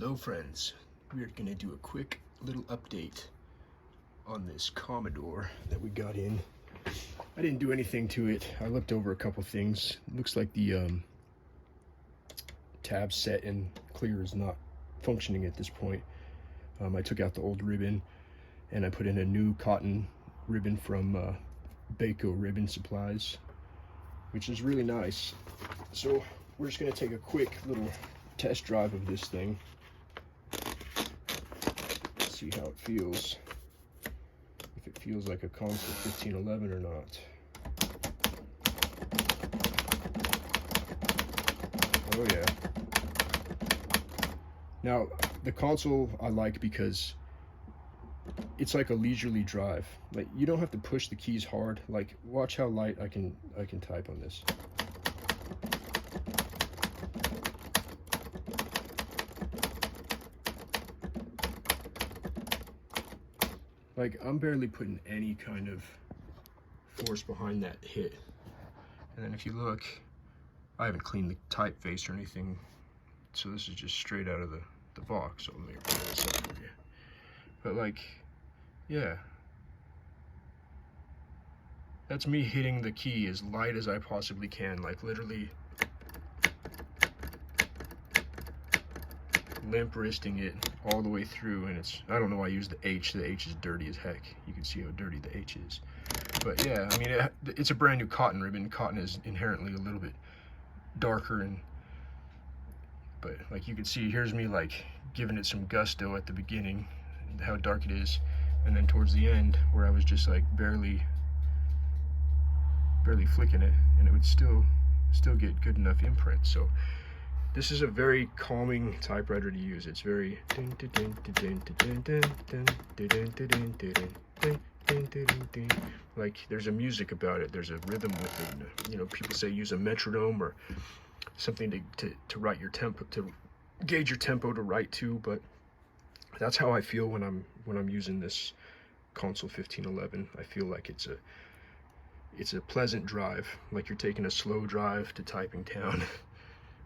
Hello friends, we're gonna do a quick little update on this Commodore that we got in. I didn't do anything to it. I looked over a couple things. It looks like the tab set and clear is not functioning at this point. I took out the old ribbon and I put in a new cotton ribbon from Baco Ribbon Supplies, which is really nice. So we're just gonna take a quick little test drive of this thing. See how it feels, if it feels like a Consul 1511 or not. Oh yeah. Now the Consul I like because it's like a leisurely drive. Like you don't have to push the keys hard. Like watch how light I can type on this. Like, I'm barely putting any kind of force behind that hit. And then if you look, I haven't cleaned the typeface or anything, so this is just straight out of the box. So let me pull this up for you. But like, yeah. That's me hitting the key as light as I possibly can, like literally limp wristing it all the way through. And it's, I don't know why I use the H is dirty as heck. You can see how dirty the H is. But yeah, I mean, it's a brand new cotton ribbon. Cotton is inherently a little bit darker, but like you can see, here's me like giving it some gusto at the beginning, how dark it is, and then towards the end where I was just like barely flicking it, and it would still get good enough imprint. So this is a very calming typewriter to use. It's very like there's a music about it. There's a rhythm with it. You know, people say use a metronome or something to write your tempo, to gauge your tempo to write to. But that's how I feel when I'm using this Consul 1511. I feel like it's a pleasant drive, like you're taking a slow drive to typing town.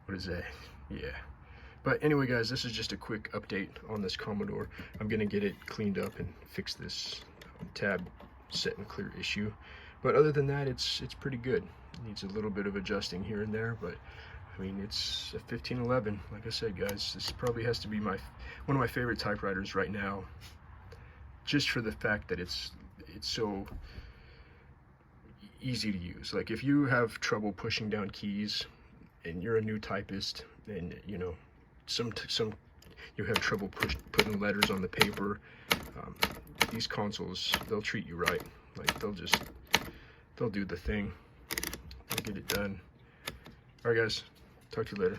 What is that? Yeah. But anyway, guys, this is just a quick update on this Commodore. I'm gonna get it cleaned up and fix this tab set and clear issue. But other than that, it's pretty good. It needs a little bit of adjusting here and there, but I mean, it's a 1511. Like I said, guys, this probably has to be one of my favorite typewriters right now, just for the fact that it's so easy to use. Like if you have trouble pushing down keys and you're a new typist, and you know some you have trouble putting letters on the paper, these Consuls, they'll treat you right. Like they'll do the thing, they'll get it done. All right guys, talk to you later.